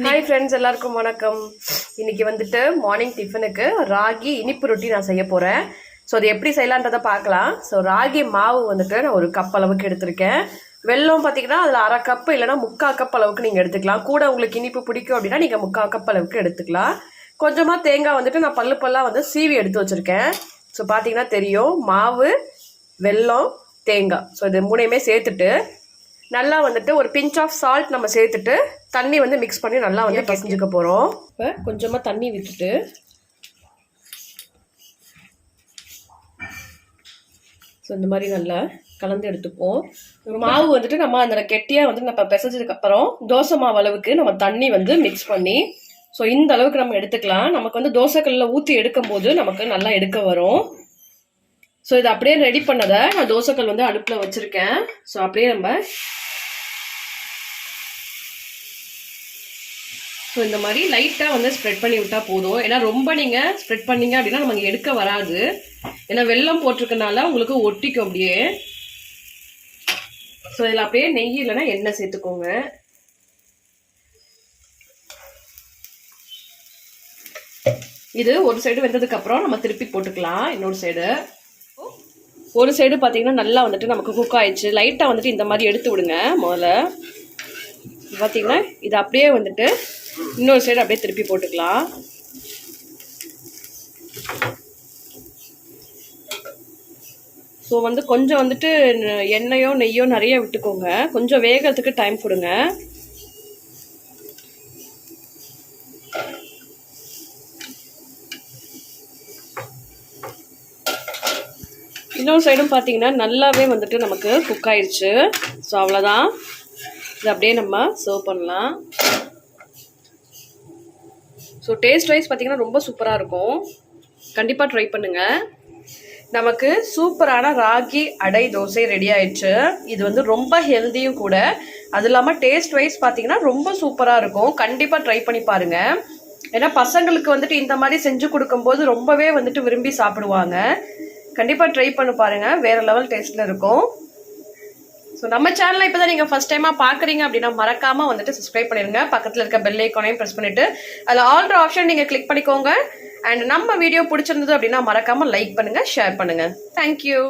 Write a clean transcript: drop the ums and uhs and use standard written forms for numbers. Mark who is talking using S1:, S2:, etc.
S1: Hi friends, எல்லாருக்கும் வணக்கம். இன்னைக்கு வந்துட்டு மார்னிங் டிஃபனுக்கு ராகி இனிப்பு ரொட்டி நான் செய்ய போகிறேன். ஸோ அது எப்படி செய்யலான்றதை பார்க்கலாம். ஸோ ராகி மாவு வந்துட்டு நான் ஒரு கப் அளவுக்கு எடுத்திருக்கேன். வெல்லம் பார்த்தீங்கன்னா அதில் அரை கப்பு இல்லைனா 3/4 கப் அளவுக்கு நீங்கள் எடுத்துக்கலாம். கூட உங்களுக்கு இனிப்பு பிடிக்கும் அப்படின்னா நீங்கள் 3/4 கப் அளவுக்கு எடுத்துக்கலாம். கொஞ்சமாக தேங்காய் வந்துட்டு நான் பல்லாக வந்து சீவி எடுத்து வச்சுருக்கேன். ஸோ பார்த்தீங்கன்னா தெரியும், மாவு, வெல்லம், தேங்காய், ஸோ இது மூணையுமே சேர்த்துட்டு நல்லா வந்துட்டு ஒரு பிஞ்ச் ஆஃப் சால்ட் நம்ம சேர்த்துட்டு தண்ணி வந்து மிக்ஸ் பண்ணி நல்லா வந்து பிசைஞ்சுக்க போகிறோம். இப்போ கொஞ்சமாக தண்ணி விட்டுட்டு ஸோ இந்த மாதிரி நல்லா கலந்து எடுத்துப்போம். மாவு வந்துட்டு நம்ம அந்த கெட்டியாக வந்து நம்ம பிசைஞ்சதுக்கப்புறம் தோசை மாவு அளவுக்கு நம்ம தண்ணி வந்து மிக்ஸ் பண்ணி ஸோ இந்த அளவுக்கு நம்ம எடுத்துக்கலாம். நமக்கு வந்து தோசைக்கல்லில் ஊற்றி எடுக்கும் போது நமக்கு நல்லா எடுக்க வரும். ஸோ இதை அப்படியே ரெடி பண்ணதை நான் தோசைக்கல் வந்து அடுப்பில் வச்சுருக்கேன். ஸோ அப்படியே நம்ம ஸோ இந்த மாதிரி லைட்டாக வந்து ஸ்ப்ரெட் பண்ணி விட்டால் போதும். ஏன்னா ரொம்ப நீங்கள் ஸ்ப்ரெட் பண்ணிங்க அப்படின்னா நமக்கு எடுக்க வராது. ஏன்னா வெல்லம் போட்டிருக்கனால உங்களுக்கு ஒட்டிக்கும் அப்படியே. ஸோ இதில் அப்படியே நெய் இல்லைன்னா எண்ணெய் சேர்த்துக்கோங்க. இது ஒரு சைடு வெந்ததுக்கப்புறம் நம்ம திருப்பி போட்டுக்கலாம். இன்னொரு சைடு ஒரு சைடு பார்த்தீங்கன்னா நல்லா வந்துட்டு நமக்கு குக் ஆயிடுச்சு. லைட்டாக வந்துட்டு இந்த மாதிரி எடுத்து விடுங்க. முதல்ல பார்த்தீங்கன்னா இது அப்படியே வந்துட்டு இன்னொரு சைடு அப்படியே திருப்பி போட்டுக்கலாம். ஸோ வந்து கொஞ்சம் வந்துட்டு எண்ணெயோ நெய்யோ நிறைய விட்டுக்கோங்க. கொஞ்சம் வேகிறதுக்கு டைம் கொடுங்க. இன்னொரு சைடும் பார்த்தீங்கன்னா நல்லாவே வந்துட்டு நமக்கு குக் ஆயிடுச்சு. ஸோ அவ்வளோதான், இது அப்படியே நம்ம சர்வ் பண்ணலாம். ஸோ டேஸ்ட் வைஸ் பார்த்தீங்கன்னா ரொம்ப சூப்பராக இருக்கும். கண்டிப்பாக ட்ரை பண்ணுங்கள். நமக்கு சூப்பரான ராகி அடை தோசை ரெடி ஆயிடுச்சு. இது வந்து ரொம்ப ஹெல்த்தியும் கூட. அது இல்லாமல் டேஸ்ட் வைஸ் பார்த்தீங்கன்னா ரொம்ப சூப்பராக இருக்கும். கண்டிப்பாக ட்ரை பண்ணி பாருங்கள். ஏன்னா பசங்களுக்கு வந்துட்டு இந்த மாதிரி செஞ்சு கொடுக்கும்போது ரொம்பவே வந்துட்டு விரும்பி சாப்பிடுவாங்க. கண்டிப்பாக ட்ரை பண்ணி பாருங்கள், வேறு லெவல் டேஸ்ட்டில் இருக்கும். ஸோ நம்ம சேனலை இப்போ தான் நீங்கள் ஃபஸ்ட் டைமாக பார்க்குறீங்க அப்படின்னா மறக்காமல் வந்துட்டு சப்ஸ்கிரைப் பண்ணிடுங்க. பக்கத்தில் இருக்க பெல் ஐக்கானையும் ப்ரெஸ் பண்ணிவிட்டு அதில் ஆல்ரெடி ஆப்ஷன் நீங்கள் கிளிக் பண்ணிக்கோங்க. அண்ட் நம்ம வீடியோ பிடிச்சிருந்தது அப்படின்னா மறக்காமல் லைக் பண்ணுங்கள், ஷேர் பண்ணுங்கள். தேங்க்யூ.